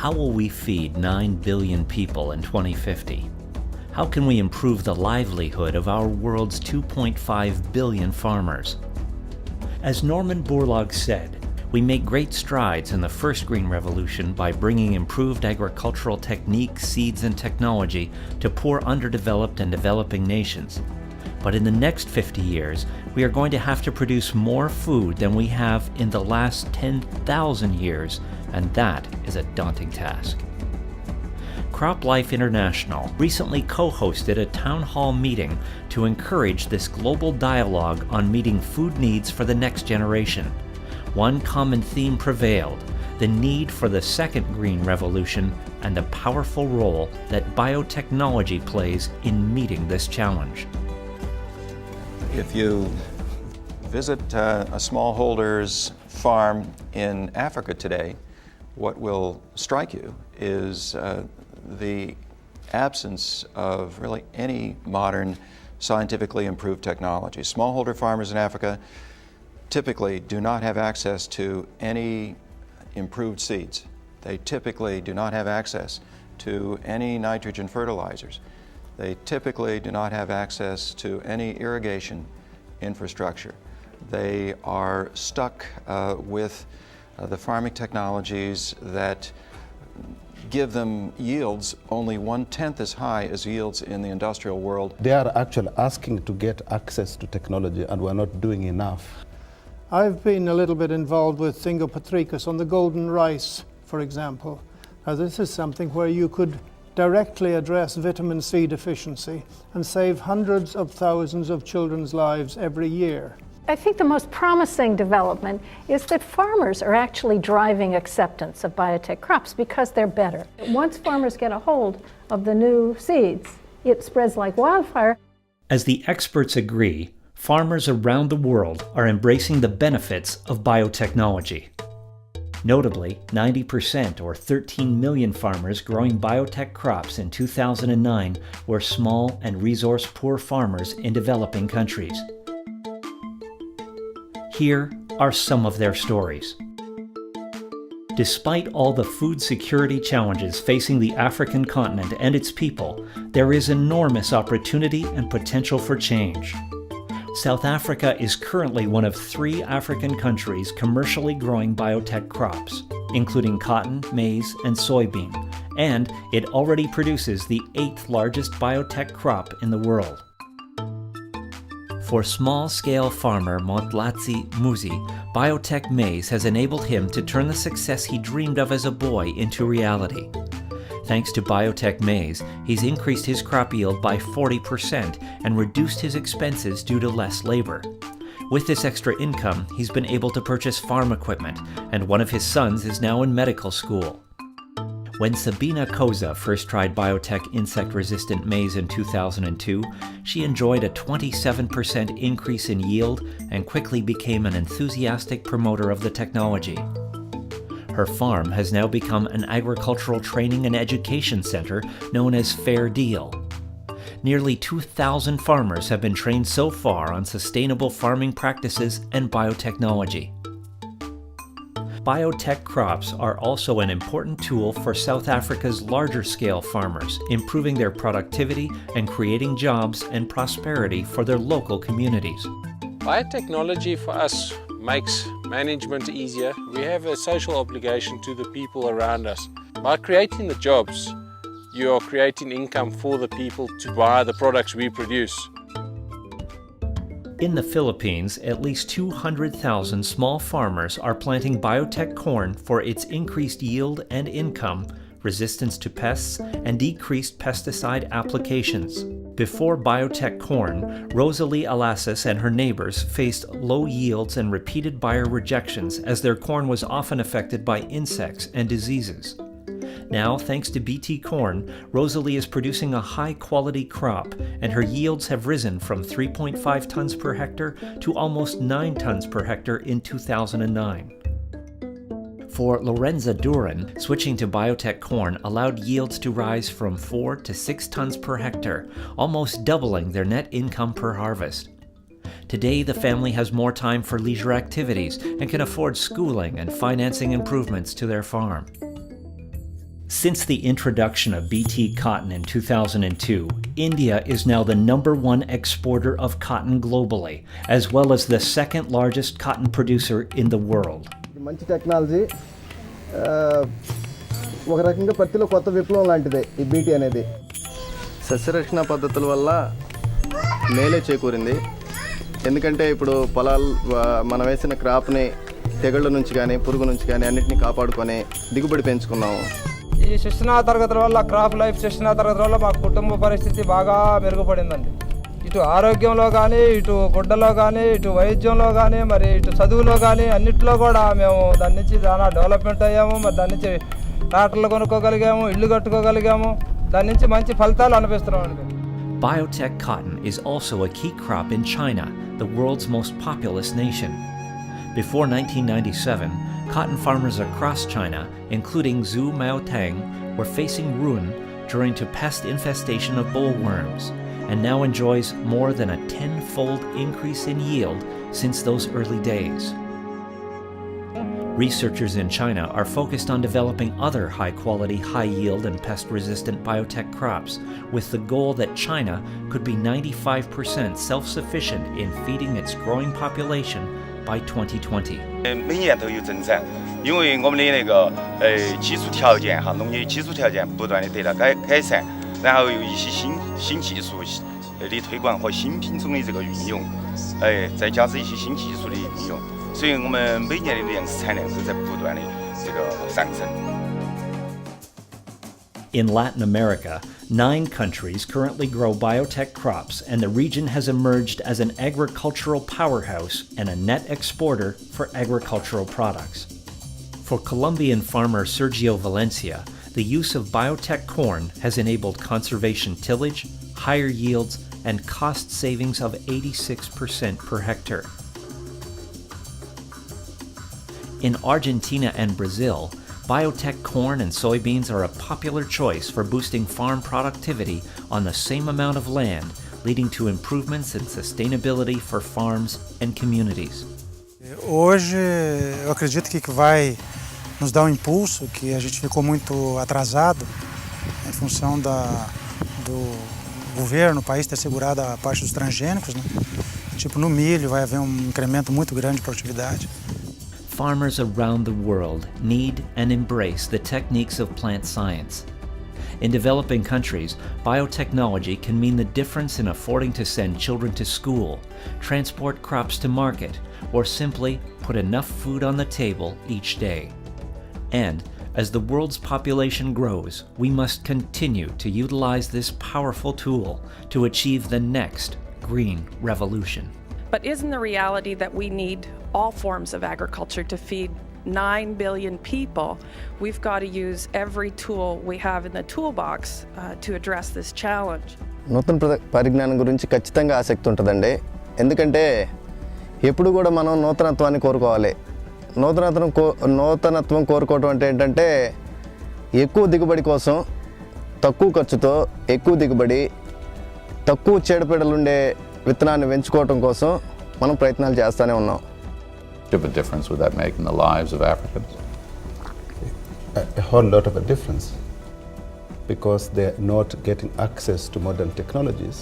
How will we feed 9 billion people in 2050? How can we improve the livelihood of our world's 2.5 billion farmers? As Norman Borlaug said, we make great strides in the first green revolution by bringing improved agricultural techniques, seeds, and technology to poor, underdeveloped, and developing nations. But in the next 50 years, we are going to have to produce more food than we have in the last 10,000 years, and that is a daunting task. CropLife International recently co-hosted a town hall meeting to encourage this global dialogue on meeting food needs for the next generation. One common theme prevailed: the need for the second green revolution and the powerful role that biotechnology plays in meeting this challenge. If you visit a smallholder's farm in Africa today, what will strike you is the absence of really any modern scientifically improved technology. Smallholder farmers in Africa typically do not have access to any improved seeds. They typically do not have access to any nitrogen fertilizers. They typically do not have access to any irrigation infrastructure. They are stuck with the farming technologies that give them yields only 1/10 as high as yields in the industrial world. They are actually asking to get access to technology, and we're not doing enough. I've been a little bit involved with Thingo Patricus on the golden rice, for example. Now this is something where you could directly address vitamin C deficiency and save hundreds of thousands of children's lives every year. I think the most promising development is that farmers are actually driving acceptance of biotech crops because they're better. Once farmers get a hold of the new seeds, it spreads like wildfire. As the experts agree, farmers around the world are embracing the benefits of biotechnology. Notably, 90% or 13 million farmers growing biotech crops in 2009 were small and resource-poor farmers in developing countries. Here are some of their stories. Despite all the food security challenges facing the African continent and its people, there is enormous opportunity and potential for change. South Africa is currently one of 3 African countries commercially growing biotech crops, including cotton, maize, and soybean, and it already produces the 8th largest biotech crop in the world. For small-scale farmer Montlatsi Muzi, biotech maize has enabled him to turn the success he dreamed of as a boy into reality. Thanks to biotech maize, he's increased his crop yield by 40% and reduced his expenses due to less labor. With this extra income, he's been able to purchase farm equipment, and one of his sons is now in medical school. When Sabina Koza first tried biotech insect-resistant maize in 2002, she enjoyed a 27% increase in yield and quickly became an enthusiastic promoter of the technology. Her farm has now become an agricultural training and education center known as Fair Deal. Nearly 2,000 farmers have been trained so far on sustainable farming practices and biotechnology. Biotech crops are also an important tool for South Africa's larger-scale farmers, improving their productivity and creating jobs and prosperity for their local communities. Biotechnology for us makes management easier. We have a social obligation to the people around us. By creating the jobs, you are creating income for the people to buy the products we produce. In the Philippines, at least 200,000 small farmers are planting biotech corn for its increased yield and income, resistance to pests, and decreased pesticide applications. Before biotech corn, Rosalie Alassis and her neighbors faced low yields and repeated buyer rejections as their corn was often affected by insects and diseases. Now, thanks to BT Corn, Rosalie is producing a high-quality crop, and her yields have risen from 3.5 tons per hectare to almost 9 tons per hectare in 2009. For Lorenza Duran, switching to biotech corn allowed yields to rise from 4 to 6 tons per hectare, almost doubling their net income per harvest. Today, the family has more time for leisure activities and can afford schooling and financing improvements to their farm. Since the introduction of BT cotton in 2002, India is now the #1 exporter of cotton globally, as well as the second largest cotton producer in the world. మంచి technology ఒక రకంగా పత్తిలో కొత్త విప్లవం లాంటిదే ఈ BT అనేది. సస్యరక్షణ పద్ధతుల వల్ల మేలే చేకూరింది. ఎందుకంటే ఇప్పుడు పొలాలు మనం వేసిన క్రాప్ని తెగుళ్ళ నుంచి కానీ పురుగు నుంచి కానీ అన్నింటినీ కాపాడుకొని దిగుబడి పెంచుకున్నాము. ఈ శిక్షణా తరగతుల వల్ల క్రాప్ లైఫ్ శిక్షణా తరగతుల వల్ల మా కుటుంబ పరిస్థితి బాగా మెరుగుపడిందండి. ఇటు ఆరోగ్యంలో కానీ ఇటు గుడ్డలో కానీ ఇటు వైద్యంలో కానీ మరి ఇటు చదువులో కానీ అన్నింటిలో కూడా మేము దాని నుంచి చాలా డెవలప్మెంట్ అయ్యాము. మరి దాని నుంచి ట్రాక్టర్లు కొనుక్కోగలిగాము, ఇల్లు కట్టుకోగలిగాము, దాని నుంచి మంచి ఫలితాలు అనిపిస్తున్నామండి. Biotech cotton is also a key crop in China, the world's most populous nation. Before 1997, cotton farmers across China, including Zhu Maotang, were facing ruin due to pest infestation of bollworms, and now enjoys more than a 10-fold increase in yield since those early days. Researchers in China are focused on developing other high-quality, high-yield and pest-resistant biotech crops with the goal that China could be 95% self-sufficient in feeding its growing population by 2020. 每年都有增长，因为我们的那个基础条件哈，农业基础条件不断的得到改善，然后有一些新技术的推广和新品种的这个运用，再加之一些新技术的运用，所以我们每年的粮食产量都在不断的这个上升。In Latin America, 9 countries currently grow biotech crops, and the region has emerged as an agricultural powerhouse and a net exporter for agricultural products. For Colombian farmer Sergio Valencia, the use of biotech corn has enabled conservation tillage, higher yields, and cost savings of 86% per hectare. In Argentina and Brazil, biotech corn and soybeans are a popular choice for boosting farm productivity on the same amount of land, leading to improvements in sustainability for farms and communities. Hoje, eu acredito que vai nos dar um impulso, que a gente ficou muito atrasado em função do governo, o país ter segurado a parte dos transgênicos, né? Tipo, no milho vai haver incremento muito grande de produtividade. Farmers around the world need and embrace the techniques of plant science. In developing countries, biotechnology can mean the difference in affording to send children to school, transport crops to market, or simply put enough food on the table each day. And as the world's population grows, we must continue to utilize this powerful tool to achieve the next green revolution. But isn't the reality that we need all forms of agriculture to feed 9 billion people? We've got to use every tool we have in the toolbox to address this challenge. నూతన పరిజ్ఞానం గురించి ఖచ్చితంగా ఆసక్తి ఉంటుందండి. ఎందుకంటే ఎప్పుడు కూడా మనం నూతనత్వాన్ని కోరుకోవాలి. నూతనత్వం కోరుకోవడం అంటే ఏంటంటే ఎక్కువ దిగుబడి కోసం తక్కువ ఖర్చుతో ఎక్కువ దిగుబడి తక్కువ చీడపీడలు ఉండే విత్తనాన్ని పెంచుకోవడం కోసం మనం ప్రయత్నాలు చేస్తూనే ఉన్నాం. Of a difference would that make in the lives of Africans? A whole lot of a difference, because they're not getting access to modern technologies,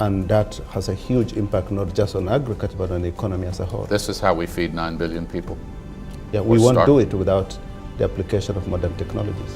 and that has a huge impact not just on agriculture but on the economy as a whole. This is how we feed 9 billion people. Yeah, we won't do it without the application of modern technologies.